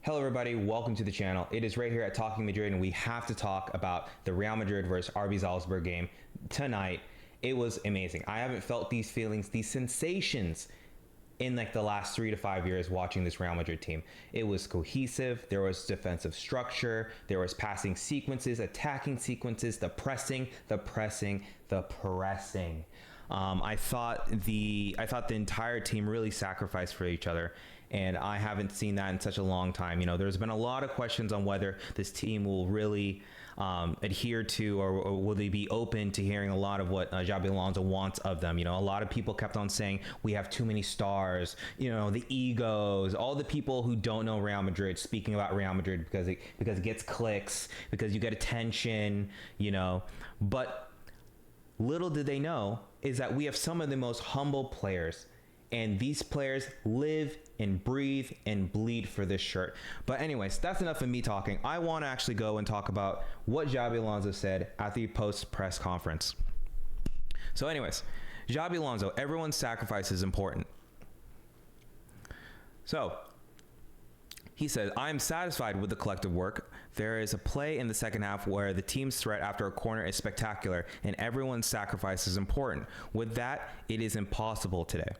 Hello everybody, welcome to the channel. It is right here at Talking Madrid, and we have to talk about the Real Madrid versus RB Salzburg game tonight. It was amazing. I haven't felt these feelings, these sensations in like the last 3 to 5 years watching this Real Madrid team. It was cohesive, there was defensive structure, there was passing sequences, attacking sequences, the pressing. I thought the entire team really sacrificed for each other, and I haven't seen that in such a long time. You know, there's been a lot of questions on whether this team will really adhere to, or will they be open to hearing a lot of what Xabi Alonso wants of them. You know, a lot of people kept on saying we have too many stars, you know, the egos, all the people who don't know Real Madrid speaking about Real Madrid because it gets clicks, because you get attention, you know. But little did they know is that we have some of the most humble players, and these players live and breathe and bleed for this shirt. But anyways, that's enough of me talking. I want to actually go and talk about what Xabi Alonso said at the post-press conference. So anyways, Xabi Alonso, everyone's sacrifice is important. So he said, I am satisfied with the collective work. There is a play in the second half where the team's threat after a corner is spectacular and everyone's sacrifice is important. With that, it is impossible today.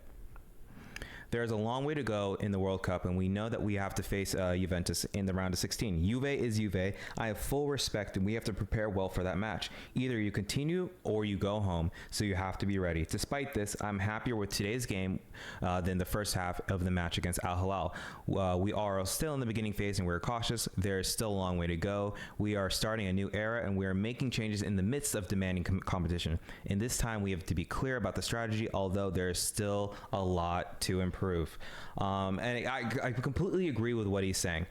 There is a long way to go in the World Cup, and we know that we have to face Juventus in the round of 16. Juve is Juve. I have full respect, and we have to prepare well for that match. Either you continue or you go home, so you have to be ready. Despite this, I'm happier with today's game than the first half of the match against Al Hilal. We are still in the beginning phase, and we're cautious. There is still a long way to go. We are starting a new era, and we are making changes in the midst of demanding competition. In this time, we have to be clear about the strategy, although there is still a lot to improve. And I completely agree with what he's saying.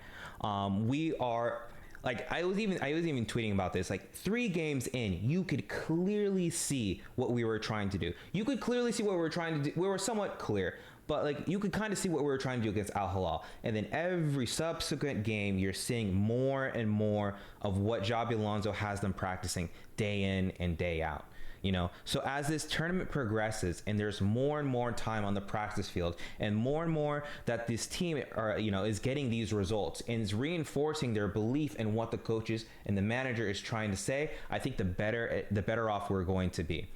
We are, like, I was even tweeting about this. Like, 3 games in, you could clearly see what we were trying to do. You could clearly see what we were trying to do. We were somewhat clear, but like you could kind of see what we were trying to do against Al Hilal. And then every subsequent game, you're seeing more and more of what Xabi Alonso has them practicing day in and day out. You know, so as this tournament progresses and there's more and more time on the practice field and more that this team is getting these results and is reinforcing their belief in what the coaches and the manager is trying to say, I think the better off we're going to be.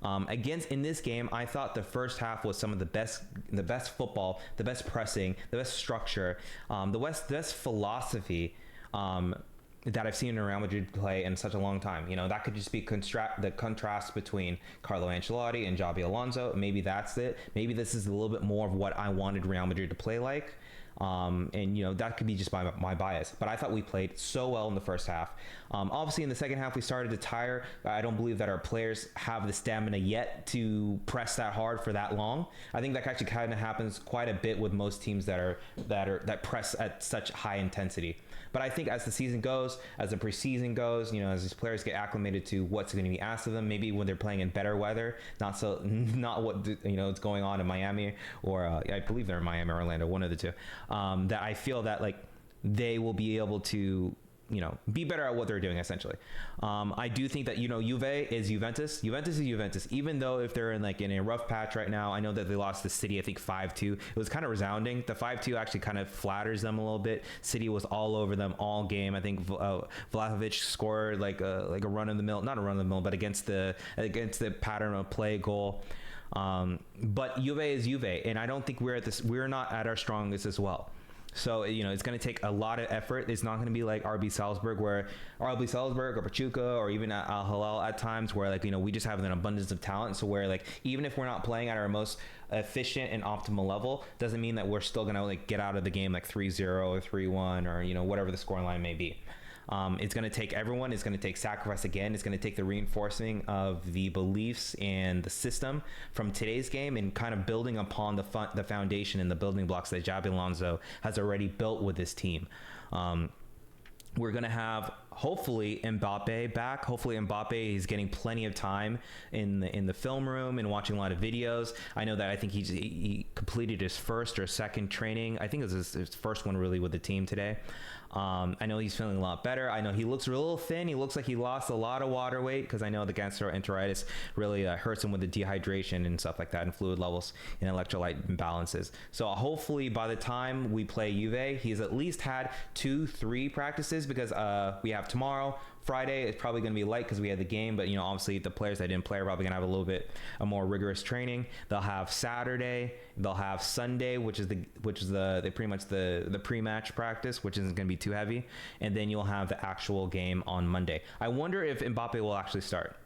In this game, I thought the first half was some of the best football, the best pressing, the best structure, the best philosophy that I've seen Real Madrid play in such a long time. You know, that could just be the contrast between Carlo Ancelotti and Xabi Alonso. Maybe that's it. Maybe this is a little bit more of what I wanted Real Madrid to play like. And, you know, that could be just my bias. But I thought we played so well in the first half. Obviously, in the second half, we started to tire. I don't believe that our players have the stamina yet to press that hard for that long. I think that actually kind of happens quite a bit with most teams that press at such high intensity. But I think as the season goes, as the preseason goes, you know, as these players get acclimated to what's going to be asked of them, maybe when they're playing in better weather, not what is going on in Miami, or I believe they're in Miami or Orlando, one of the two. That I feel that like they will be able to, you know, be better at what they're doing essentially. I do think that, you know, Juve is Juventus. Juventus is Juventus. Even though if they're in a rough patch right now, I know that they lost to City, I think 5-2. It was kind of resounding. The 5-2 actually kind of flatters them a little bit. City was all over them all game. I think Vlahovic scored like a run of the mill, not a run of the mill, but against the pattern of play goal. But Juve is Juve, and I don't think we're not at our strongest as well. So, you know, it's going to take a lot of effort. It's not going to be like RB Salzburg or Pachuca or even Al Hilal at times where, like, you know, we just have an abundance of talent. So where, like, even if we're not playing at our most efficient and optimal level, doesn't mean that we're still going to like get out of the game like 3-0 or 3-1 or, you know, whatever the scoreline may be. It's going to take everyone. It's going to take sacrifice again. It's going to take the reinforcing of the beliefs and the system from today's game and kind of building upon the foundation and the building blocks that Xabi Alonso has already built with this team. We're going to have hopefully Mbappe back. Hopefully Mbappe is getting plenty of time in the film room and watching a lot of videos. I know that I think he completed his first or second training. I think it was his first one really with the team today. I know he's feeling a lot better. I know he looks a little thin. He looks like he lost a lot of water weight because I know the gastroenteritis really hurts him with the dehydration and stuff like that, and fluid levels and electrolyte imbalances. So hopefully by the time we play Juve, he's at least had 2-3 practices, because we have tomorrow. Friday is probably going to be light because we had the game, but obviously the players that didn't play are probably going to have a little bit a more rigorous training. They'll have Saturday, they'll have Sunday, which is pretty much the pre-match practice, which isn't going to be too heavy, and then you'll have the actual game on Monday. I wonder if Mbappe will actually start.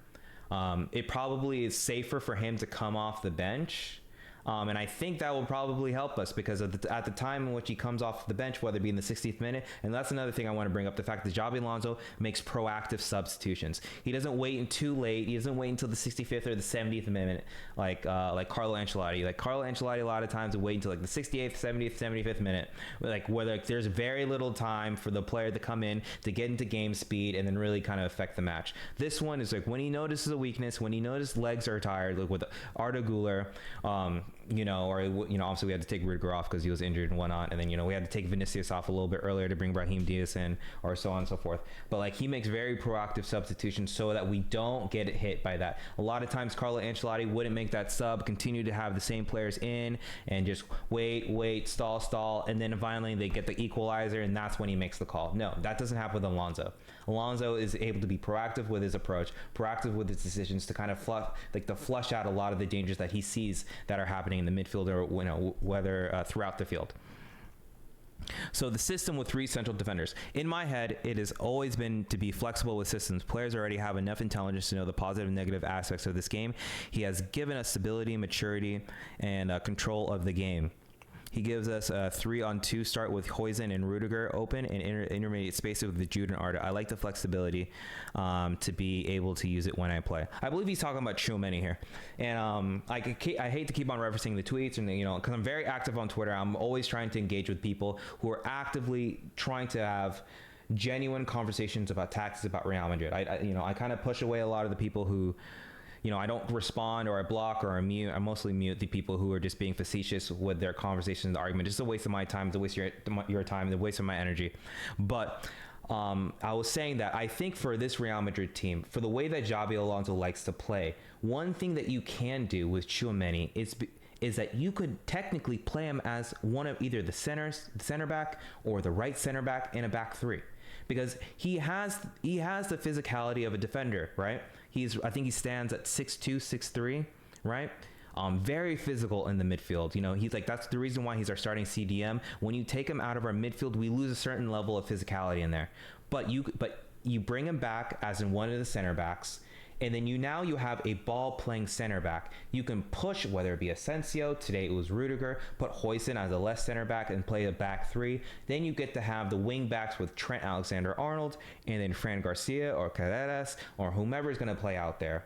It probably is safer for him to come off the bench. And I think that will probably help us, because at the time in which he comes off the bench, whether it be in the 60th minute, and that's another thing I want to bring up, the fact that Xabi Alonso makes proactive substitutions. He doesn't wait too late. He doesn't wait until the 65th or the 70th minute, like Carlo Ancelotti. Like Carlo Ancelotti, a lot of times will wait until like the 68th, 70th, 75th minute, where there's very little time for the player to come in to get into game speed and then really kind of affect the match. This one is like when he notices a weakness, when he notices legs are tired, like with Arda Güler, obviously we had to take Rudiger off because he was injured and whatnot, and then we had to take Vinicius off a little bit earlier to bring Brahim Diaz in, or so on and so forth. But like he makes very proactive substitutions so that we don't get hit by that. A lot of times Carlo Ancelotti wouldn't make that sub, continue to have the same players in and just wait, stall, and then finally they get the equalizer, and that's when he makes the call. No, that doesn't happen with Alonso. Alonso is able to be proactive with his approach, proactive with his decisions to kind of flush out a lot of the dangers that he sees that are happening in the midfield, or whether throughout the field. So the system with 3 central defenders. In my head, it has always been to be flexible with systems. Players already have enough intelligence to know the positive and negative aspects of this game. He has given us stability, maturity, and control of the game. He gives us a 3-on-2 start with Huijsen and Rudiger open, and intermediate spaces with the Jude and Arda. I like the flexibility to be able to use it when I play. I believe he's talking about Tchouaméni here, and I hate to keep on referencing the tweets, and because I'm very active on Twitter. I'm always trying to engage with people who are actively trying to have genuine conversations about tactics, about Real Madrid. I kind of push away a lot of the people who, I don't respond, or I block, or I mute. I mostly mute the people who are just being facetious with their conversations, the argument. Just a waste of my time, it's a waste of your time, the waste of my energy. But I was saying that I think for this Real Madrid team, for the way that Xabi Alonso likes to play, one thing that you can do with Tchouaméni is that you could technically play him as one of either the center back or the right center back in a back 3. Because he has the physicality of a defender, right? I think he stands at 6'2", 6'3", right? Very physical in the midfield. He's like, that's the reason why he's our starting CDM. When you take him out of our midfield, we lose a certain level of physicality in there. But you bring him back as in one of the center backs, and then you have a ball-playing center back. You can push, whether it be Asensio, today it was Rudiger, put Huijsen as a left center back and play a back 3. Then you get to have the wing backs with Trent Alexander-Arnold, and then Fran Garcia or Carreras or whomever is going to play out there.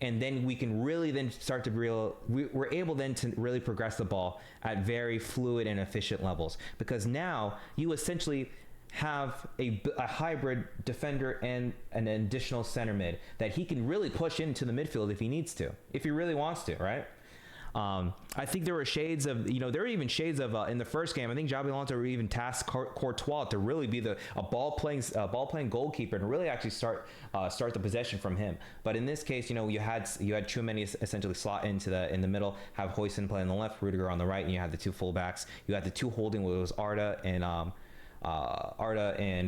And then we can really then start to we're able then to really progress the ball at very fluid and efficient levels. Because now you essentially have a hybrid defender and an additional center mid that he can really push into the midfield if he needs to, if he really wants to, right? I think there were shades of, there were even shades of in the first game. I think Xabi Alonso even tasked Courtois to really be a ball playing goalkeeper and really actually start the possession from him. But in this case, you had Tchouaméni essentially slot in the middle, have Huijsen play on the left, Rudiger on the right, and you had the 2 fullbacks. You had the 2 holding, where it was Arda and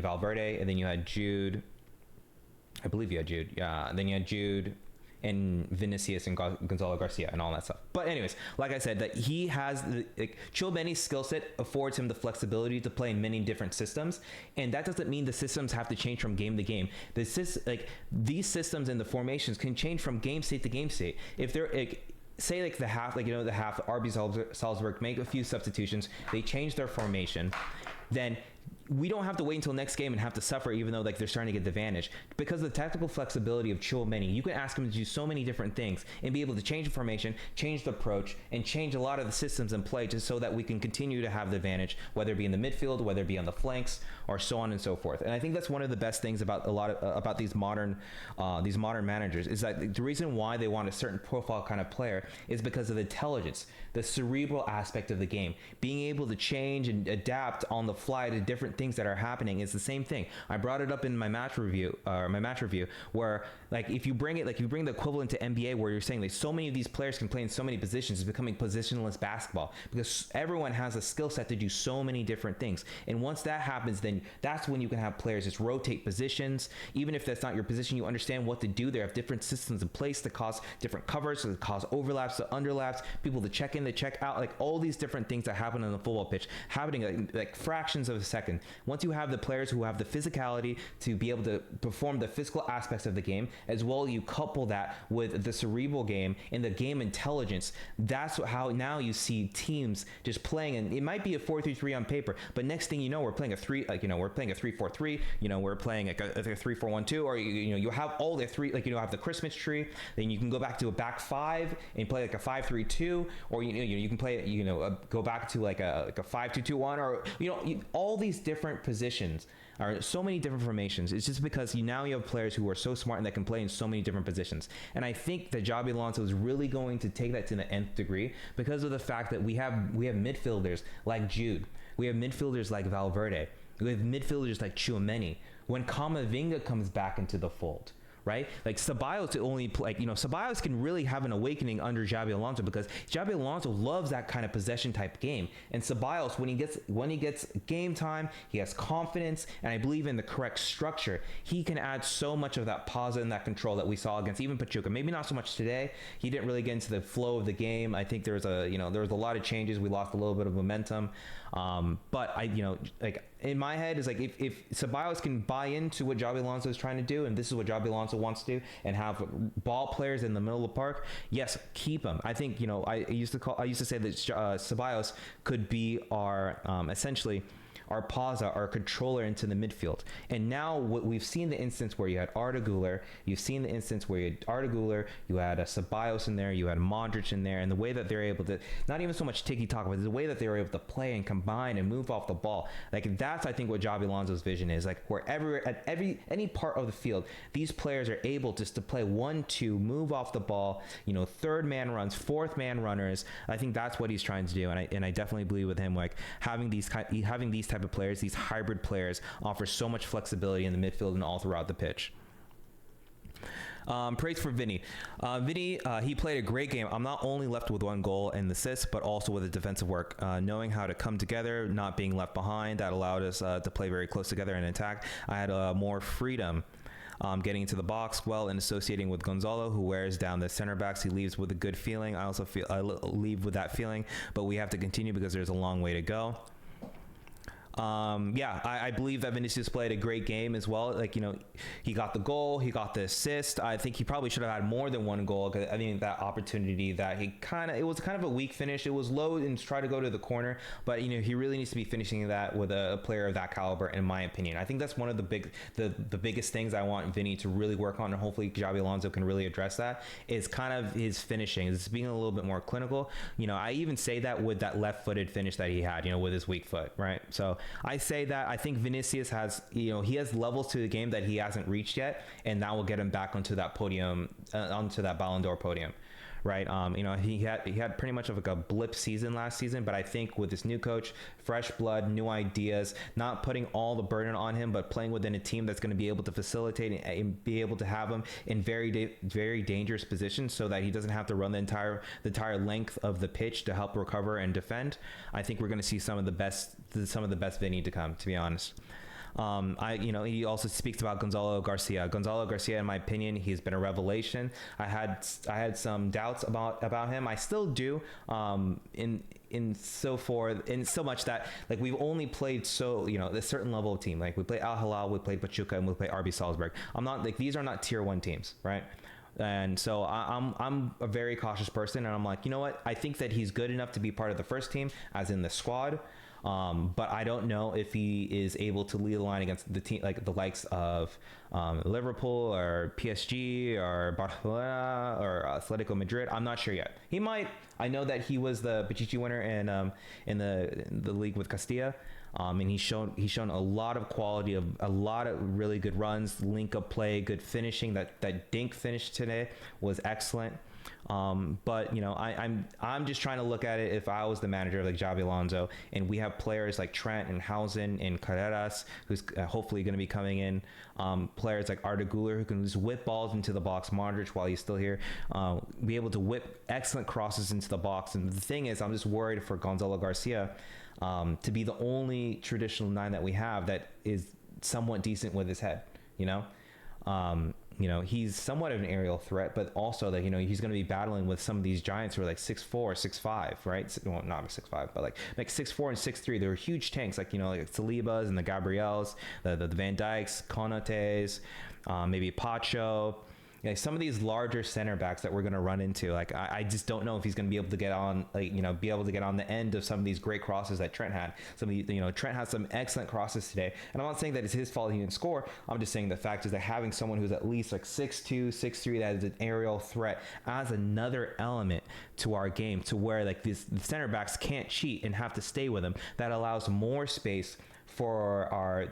Valverde, and then you had Jude. I believe you had Jude. Yeah. And then you had Jude and Vinicius and Gonzalo Garcia and all that stuff. But anyways, like I said, that he has Tchouaméni's skill set affords him the flexibility to play in many different systems, and that doesn't mean the systems have to change from game to game. These systems and the formations can change from game state to game state. If they're say the half, RB Salzburg make a few substitutions, they change their formation, then we don't have to wait until next game and have to suffer, even though like they're starting to get the advantage, because of the tactical flexibility of Tchouaméni. You can ask him to do so many different things and be able to change the formation, change the approach, and change a lot of the systems in play just so that we can continue to have the advantage, whether it be in the midfield, whether it be on the flanks, or so on and so forth. And I think that's one of the best things about about these modern managers, is that the reason why they want a certain profile kind of player is because of the intelligence, the cerebral aspect of the game, being able to change and adapt on the fly to different things that are happening. Is the same thing. I brought it up in my match review, where like if you bring the equivalent to NBA, where you're saying like so many of these players can play in so many positions, it's becoming positionless basketball because everyone has a skill set to do so many different things. And once that happens, then that's when you can have players just rotate positions. Even if that's not your position, you understand what to do. They have different systems in place to cause different covers, to cause overlaps, to underlaps, people to check in, to check out, like all these different things that happen on the football pitch, happening like fractions of a second. Once you have the players who have the physicality to be able to perform the physical aspects of the game, as well you couple that with the cerebral game and the game intelligence, that's how now you see teams just playing. And it might be a 4-3-3 on paper, but next thing you know, we're playing a 3-4-3, we're playing like a 3-4-1-2, or you have all the three, like have the Christmas tree. Then you can go back to a back five and play like a 5-3-2, or you can play go back to like a 5-2-2-1, or all these different positions are so many different formations. It's just because now you have players who are so smart and that can play in so many different positions. And I think that Xabi Alonso is really going to take that to the nth degree because of the fact that we have midfielders like Jude, we have midfielders like Valverde, we have midfielders like Tchouaméni. When Camavinga comes back into the fold, right? Like Ceballos Ceballos can really have an awakening under Xabi Alonso, because Xabi Alonso loves that kind of possession type game. And Ceballos, when he gets game time, he has confidence, and I believe in the correct structure, he can add so much of that positive and that control that we saw against even Pachuca. Maybe not so much today. He didn't really get into the flow of the game. I think there was a lot of changes. We lost a little bit of momentum. But in my head is like if Ceballos can buy into what Xabi Alonso is trying to do, and this is what Xabi Alonso wants to do, and have ball players in the middle of the park, yes, keep him. I think I used to say that Ceballos could be our essentially our Paza, our controller into the midfield. And now what we've seen the instance where you had Arda Güler, you had a Ceballos in there, you had Modric in there, and the way that they're able to, not even so much tiki-taka, but the way that they were able to play and combine and move off the ball. Like that's, I think, what Xabi Alonso's vision is. Like wherever, at any part of the field, these players are able just to play 1-2, move off the ball, third man runs, fourth man runners. I think that's what he's trying to do. And I definitely believe with him, like having these type of players, these hybrid players, offer so much flexibility in the midfield and all throughout the pitch. Praise for Vinny. Vinny, he played a great game. I'm not only left with one goal and assist, but also with the defensive work, knowing how to come together, not being left behind. That allowed us to play very close together and attack. I had more freedom getting into the box well and associating with Gonzalo, who wears down the center backs. He leaves with a good feeling. I also leave with that feeling, but we have to continue because there's a long way to go. I believe that Vinicius played a great game as well. Like, he got the goal, he got the assist. I think he probably should have had more than one goal. I think that opportunity that it was kind of a weak finish. It was low and tried to go to the corner, but he really needs to be finishing that with a player of that caliber, in my opinion. I think that's one of the biggest things I want Vinny to really work on, and hopefully Xabi Alonso can really address that, is kind of his finishing. It's being a little bit more clinical. I even say that with that left-footed finish that he had, with his weak foot, right? So I say that I think Vinicius has, he has levels to the game that he hasn't reached yet, and that will get him back onto that podium, onto that Ballon d'Or podium, right? He had pretty much of like a blip season last season, but I think with this new coach, fresh blood, new ideas, not putting all the burden on him, but playing within a team that's going to be able to facilitate and be able to have him in very dangerous positions, so that he doesn't have to run the entire length of the pitch to help recover and defend. I think we're going to see some of the best Vinny to come, to be honest. He also speaks about Gonzalo Garcia. Gonzalo Garcia, in my opinion, he's been a revelation. I had some doubts about him. I still do. In so much that, like, we've only played a certain level of team. Like, we play Al Hilal, we played Pachuca, and we play RB Salzburg. I'm not like, these are not tier 1 teams, right? And so I'm a very cautious person, and I'm like, you know what? I think that he's good enough to be part of the first team, as in the squad. But I don't know if he is able to lead the line against the team like the likes of Liverpool or PSG or Barcelona or Atletico Madrid. I'm not sure yet. He might. I know that he was the Pichichi winner in the league with Castilla. And he's shown a lot of quality, of a lot of really good runs, link up play, good finishing. That dink finish today was excellent. But you know, I'm just trying to look at it. If I was the manager like Xabi Alonso, and we have players like Trent and Housen and Carreras, who's hopefully going to be coming in, players like Arda Güler who can just whip balls into the box, Modric while he's still here, be able to whip excellent crosses into the box. And the thing is, I'm just worried for Gonzalo Garcia to be the only traditional 9 that we have that is somewhat decent with his head, you know. You know, he's somewhat of an aerial threat, but also that, you know, he's going to be battling with some of these giants who are like 6'4", 6'5", right? Well, not 6'5", but like 6'4" and 6'3". They're huge tanks, like, you know, like Salibas and the Gabriels, the Van Dijks, Konates, maybe Pacho. Like some of these larger center backs that we're going to run into, like I just don't know if he's going to be able to get on, like, you know, be able to get on the end of some of these great crosses that Trent had. You know, Trent has some excellent crosses today, and I'm not saying that it's his fault he didn't score. I'm just saying the fact is that having someone who's at least like 6'2", 6'3", that is an aerial threat adds another element to our game, to where like the center backs can't cheat and have to stay with them. That allows more space for our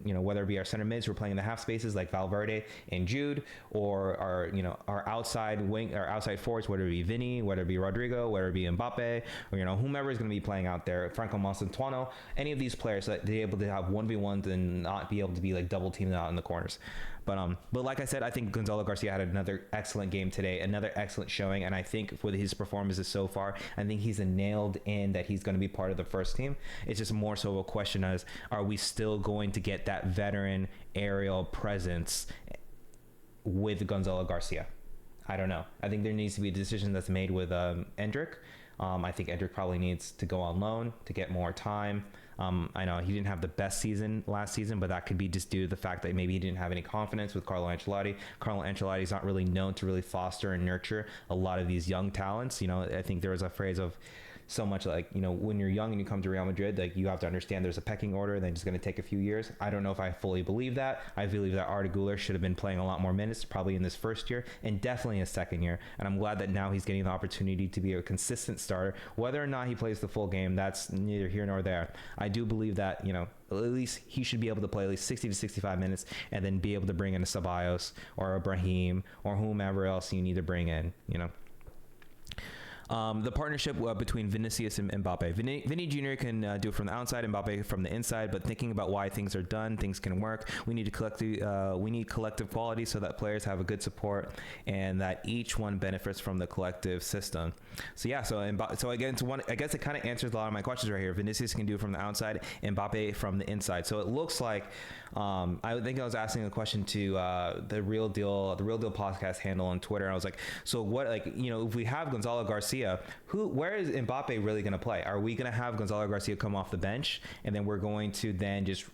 you know, whether it be our center mids who are playing in the half spaces like Valverde and Jude, or our, you know, our outside wing, our outside forwards, whether it be Vinny, whether it be Rodrigo, whether it be Mbappe, or, you know, whomever is going to be playing out there, Franco Monsantuano, any of these players, so that they're able to have 1v1s and not be able to be like double teamed out in the corners. But like I said, I think Gonzalo Garcia had another excellent game today, another excellent showing, and I think with his performances so far, I think he's nailed in that he's going to be part of the first team. It's just more so a question as, are we still going to get that veteran aerial presence with Gonzalo Garcia? I don't know. I think there needs to be a decision that's made with Endrick. I think Endrick probably needs to go on loan to get more time. I know he didn't have the best season last season, but that could be just due to the fact that maybe he didn't have any confidence with Carlo Ancelotti. Carlo Ancelotti is not really known to really foster and nurture a lot of these young talents. You know, I think there was a phrase of so much like, you know, when you're young and you come to Real Madrid, like you have to understand there's a pecking order, then it's going to take a few years. I don't know if I fully believe that. I believe that Arda Güler should have been playing a lot more minutes, probably in this first year and definitely his second year. And I'm glad that now he's getting the opportunity to be a consistent starter. Whether or not he plays the full game, that's neither here nor there. I do believe that, you know, at least he should be able to play at least 60 to 65 minutes and then be able to bring in a Ceballos or a Brahim or whomever else you need to bring in, you know. The partnership between Vinicius and Mbappe. Vinny Jr. can do it from the outside, Mbappe from the inside, but thinking about why things are done, things can work. We need collective quality so that players have a good support and that each one benefits from the collective system. So yeah, so again, I guess it kind of answers a lot of my questions right here. Vinicius can do it from the outside, Mbappe from the inside. So it looks like I think I was asking a question to the Real Deal podcast handle on Twitter, and I was like, so what, like, you know, if we have Gonzalo Garcia, where is Mbappe really going to play? Are we going to have Gonzalo Garcia come off the bench, and then we're going to then just,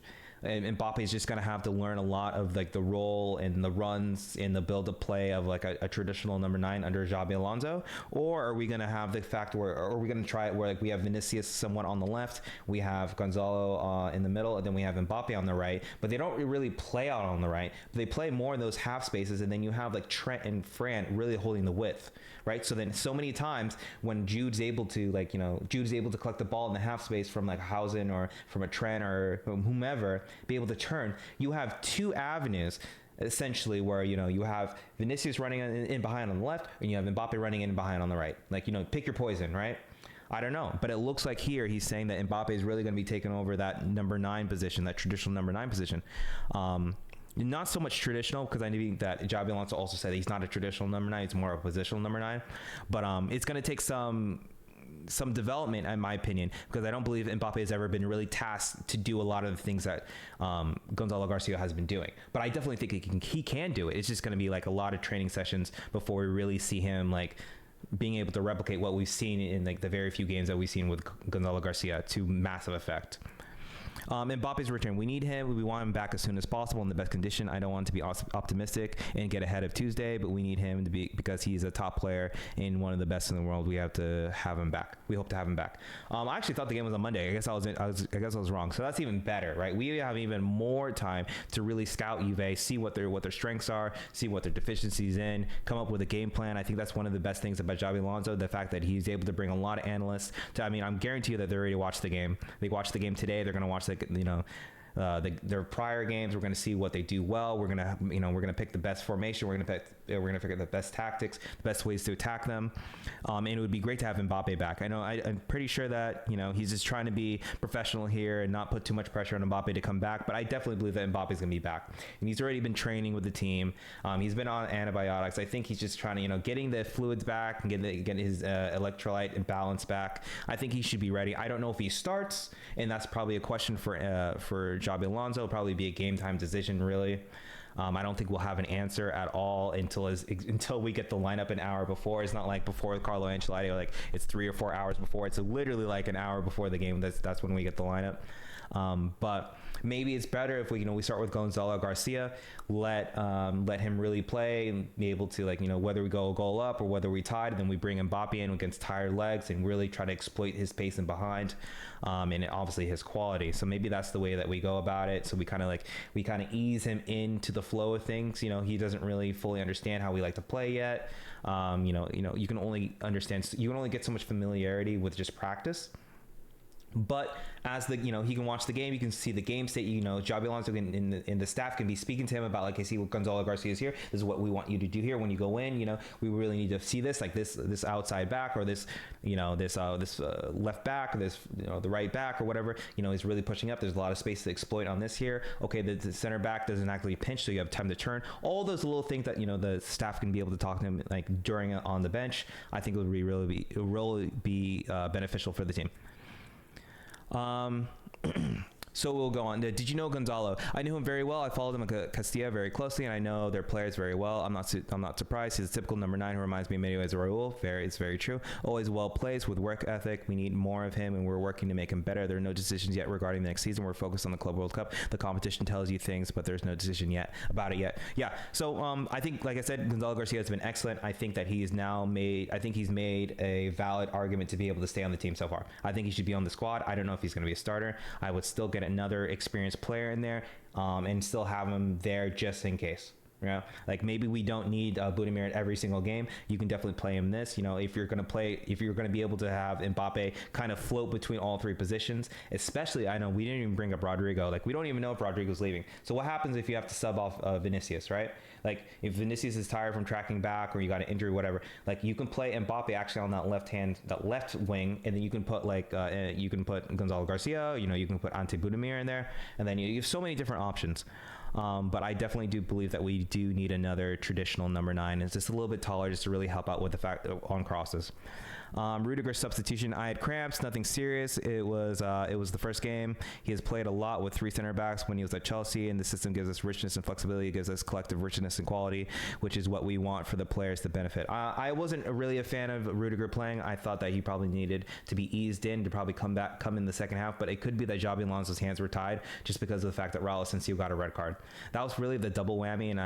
and Mbappe is just going to have to learn a lot of like the role and the runs in the build-up play of like a traditional number 9 under Xabi Alonso? Or are we going to have the fact where, or are we going to try it where like we have Vinicius somewhat on the left, we have Gonzalo in the middle, and then we have Mbappe on the right, but they don't really play out on the right. They play more in those half spaces, and then you have like Trent and Fran really holding the width, right? So then so many times when Jude's able to collect the ball in the half space from like Housen or from a Trent or whomever, be able to turn, you have two avenues essentially where, you know, you have Vinicius running in behind on the left, and you have Mbappe running in behind on the right. Like, you know, pick your poison, right? I don't know, but it looks like here he's saying that Mbappe is really going to be taking over that number 9 position, that traditional number 9 position. Not so much traditional, because I knew that Xabi Alonso also said that he's not a traditional number 9, it's more of a positional number 9. But it's going to take some development, in my opinion, because I don't believe Mbappe has ever been really tasked to do a lot of the things that Gonzalo Garcia has been doing. But I definitely think he can do it. It's just going to be like a lot of training sessions before we really see him like being able to replicate what we've seen in like the very few games that we've seen with Gonzalo Garcia to massive effect. Mbappe's return. We need him. We want him back as soon as possible in the best condition. I don't want to be optimistic and get ahead of Tuesday, but we need him to be, because he's a top player and one of the best in the world. We have to have him back. We hope to have him back. I actually thought the game was on Monday. I guess I was wrong. So that's even better, right? We have even more time to really scout Juve, see what their strengths are, see what their deficiencies in, come up with a game plan. I think that's one of the best things about Xabi Alonso, the fact that he's able to bring a lot of analysts. I'm guarantee you that they already watched the game. They watched the game today. They're going to watch their prior games. We're going to see what they do well. We're going to pick the best formation. We're going to pick the best tactics, the best ways to attack them. And it would be great to have Mbappe back. I know I'm pretty sure that he's just trying to be professional here and not put too much pressure on Mbappe to come back. But I definitely believe that Mbappe's going to be back, and he's already been training with the team. He's been on antibiotics. I think he's just trying to getting the fluids back and getting his electrolyte balance back. I think he should be ready. I don't know if he starts, and that's probably a question for Xabi Alonso. It'll probably be a game time decision, really. I don't think we'll have an answer at all until we get the lineup an hour before. It's not like before Carlo Ancelotti, like it's 3 or 4 hours before. It's literally like an hour before the game. That's when we get the lineup. But maybe it's better if we start with Gonzalo Garcia, let him really play and be able to whether we go a goal up or whether we tied, then we bring Mbappe in against tired legs and really try to exploit his pace and behind, and obviously his quality. So maybe that's the way that we go about it. So we kind of ease him into the flow of things. He doesn't really fully understand how we like to play yet. You can only get so much familiarity with just practice. But as he can watch the game, you can see the game state. Xabi Alonso and the staff can be speaking to him about I see what Gonzalo Garcia is here. This is what we want you to do here when you go in. We really need to see this, this outside back, or this left back, or this the right back or whatever. Is really pushing up. There's a lot of space to exploit on this here. Okay, the center back doesn't actually pinch, so you have time to turn. All those little things that the staff can be able to talk to him during on the bench. I think it would really be beneficial for the team. So we'll go on. Did you know Gonzalo? I knew him very well. I followed him at Castilla very closely, and I know their players very well. I'm not surprised. He's a typical number 9 who reminds me of Medellín Raúl. It's very true. Always well placed with work ethic. We need more of him, and we're working to make him better. There are no decisions yet regarding the next season. We're focused on the Club World Cup. The competition tells you things, but there's no decision about it yet. Yeah. So I think, like I said, Gonzalo Garcia has been excellent. I think that he's made a valid argument to be able to stay on the team so far. I think he should be on the squad. I don't know if he's going to be a starter. I would still get another experienced player in there, and still have him there just in case. Maybe we don't need Budimir at every single game. You can definitely play him this. If you're going to be able to have Mbappe kind of float between all 3 positions, especially, I know we didn't even bring up Rodrigo. We don't even know if Rodrigo's leaving. So what happens if you have to sub off Vinicius, right? If Vinicius is tired from tracking back, or you got an injury, whatever, you can play Mbappe actually on that left wing, and then you can put Gonzalo Garcia, you can put Ante Budimir in there, and then you have so many different options. But I definitely do believe that we do need another traditional number 9. It's just a little bit taller, just to really help out with the fact on crosses. Rudiger's substitution, I had cramps, nothing serious. It was the first game. He has played a lot with 3 center backs when he was at Chelsea, and the system gives us richness and flexibility. It gives us collective richness and quality, which is what we want for the players to benefit. I wasn't really a fan of Rudiger playing. I thought that he probably needed to be eased in to probably come in the second half, but it could be that Xabi Alonso's hands were tied just because of the fact that Raul Asensio got a red card. That was really the double whammy, and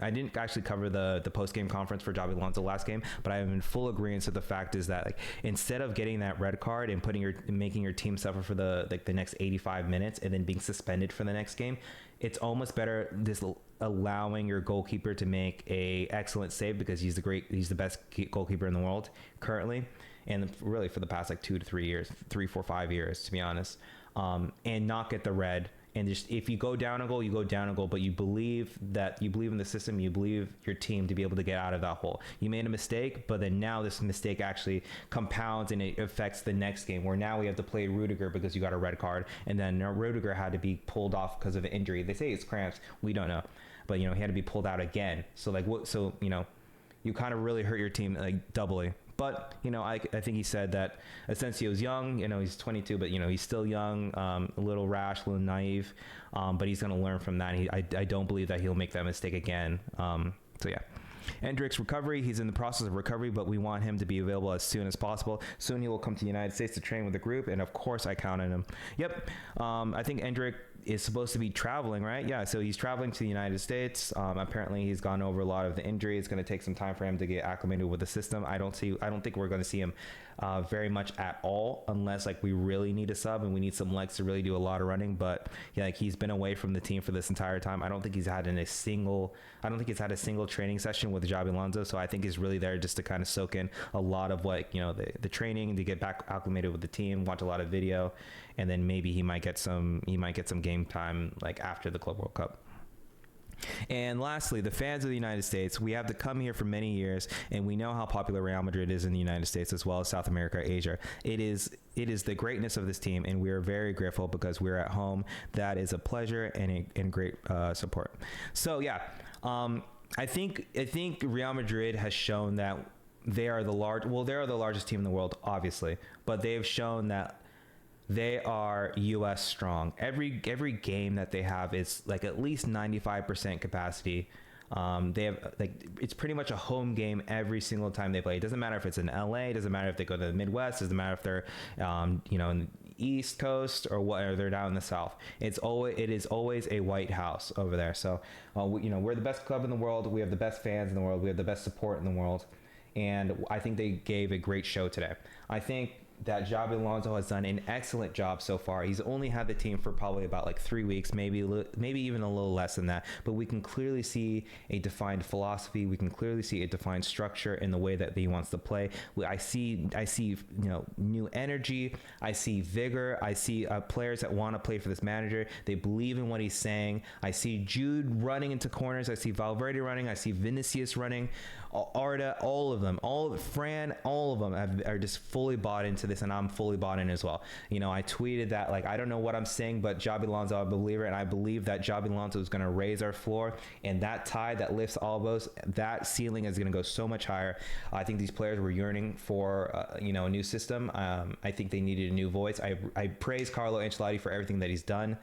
I didn't actually cover the post-game conference for Xabi Alonso last game, but I am in full agreement with the fact is that instead of getting that red card and making your team suffer for the next 85 minutes and then being suspended for the next game, it's almost better just allowing your goalkeeper to make a excellent save, because he's the best goalkeeper in the world currently, and really for the past 2 to 3 years, 3, 4, 5 years, to be honest, and not get the red. And just, if you go down a goal, you go down a goal, but you believe in the system, you believe your team to be able to get out of that hole. You made a mistake, but then now this mistake actually compounds and it affects the next game, where now we have to play Rudiger because you got a red card, and then Rudiger had to be pulled off because of an injury. They say it's cramps, we don't know, but he had to be pulled out again. So you kind of really hurt your team doubly. But, I think he said that Asensio's young, he's 22, but, he's still young, a little rash, a little naive, but he's going to learn from that. I don't believe that he'll make that mistake again. So, yeah. Endrick's recovery, he's in the process of recovery, but we want him to be available as soon as possible. Soon he will come to the United States to train with the group, and of course I count on him. Yep, I think Endrick is supposed to be traveling, right? Yeah, so he's traveling to the United States. Apparently he's gone over a lot of the injury. It's going to take some time for him to get acclimated with the system. I don't think we're going to see him very much at all, unless like we really need a sub and we need some legs to really do a lot of running. But yeah, like he's been away from the team for this entire time. I don't think he's had a single training session with Xabi Alonso. So I think he's really there just to kind of soak in a lot of what, the training, to get back acclimated with the team, watch a lot of video, and then maybe he might get some game time like after the Club World Cup. And lastly, the fans of the United States, we have to come here for many years, and we know how popular Real Madrid is in the United States as well as South America, Asia. It is the greatness of this team, and we are very grateful because we're at home. That is a pleasure and great support. So yeah, I think Real Madrid has shown that they are the largest team in the world, obviously, but they have shown that they are US strong. Every game that they have is like at least 95% capacity. They have it's pretty much a home game every single time they play. It doesn't matter if it's in LA, it doesn't matter if they go to the Midwest, it doesn't matter if they're in the East Coast or they're down in the South. It is always a white house over there. So we're the best club in the world. We have the best fans in the world. We have the best support in the world. And I think they gave a great show today. I think that Xabi Alonso has done an excellent job so far. He's only had the team for probably about like 3 weeks, maybe even a little less than that. But we can clearly see a defined philosophy. We can clearly see a defined structure in the way that he wants to play. I see new energy. I see vigor. I see players that want to play for this manager. They believe in what he's saying. I see Jude running into corners. I see Valverde running. I see Vinicius running. Arda, Fran, all of them are just fully bought into this, and I'm fully bought in as well. I tweeted that, I don't know what I'm saying, but Xabi Alonso, I believe it, and I believe that Xabi Alonso is going to raise our floor, and that tide that lifts all of us, that ceiling is going to go so much higher. I think these players were yearning for a new system. I think they needed a new voice. I praise Carlo Ancelotti for everything that he's done.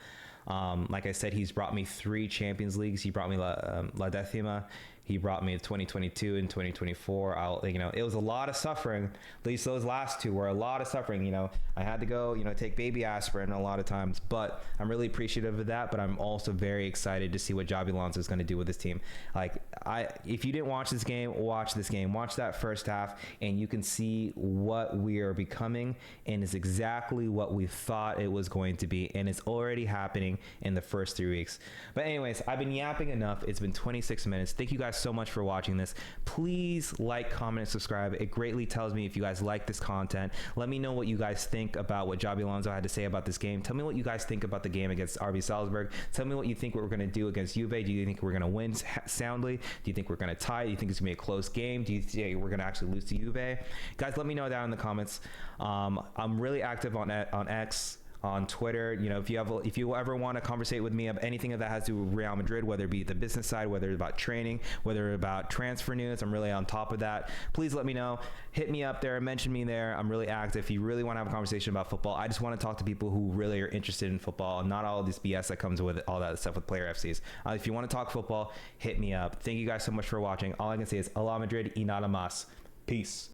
Like I said, he's brought me 3 Champions Leagues. He brought me La Decima. He brought me 2022 and 2024. It was a lot of suffering. At least those last 2 were a lot of suffering. I had to go, take baby aspirin a lot of times, but I'm really appreciative of that. But I'm also very excited to see what Xabi Alonso is going to do with this team. If you didn't watch this game, watch this game. Watch that first half, and you can see what we are becoming, and it's exactly what we thought it was going to be, and it's already happening in the first 3 weeks. But anyways, I've been yapping enough. It's been 26 minutes. Thank you guys so much for watching this. Please like, comment, and subscribe. It greatly tells me if you guys like this content. Let me know what you guys think about what Xabi Alonso had to say about this game. Tell me what you guys think about the game against RB Salzburg. Tell me what you think we're going to do against Juve. Do you think we're going to win soundly? Do you think we're going to tie? Do you think it's going to be a close game? Do you think we're going to actually lose to Juve? Guys, let me know down in the comments. I'm really active on X, on Twitter. If you ever want to conversate with me of anything that has to do with Real Madrid, whether it be the business side, whether it's about training, whether it's about transfer news, I'm really on top of that. Please let me know. Hit me up there, mention me there. I'm really active. If you really want to have a conversation about football, I just want to talk to people who really are interested in football and not all of this BS that comes with all that stuff with player FCs. If you want to talk football, hit me up. Thank you guys so much for watching. All I can say is Ala Madrid y nada más. Peace.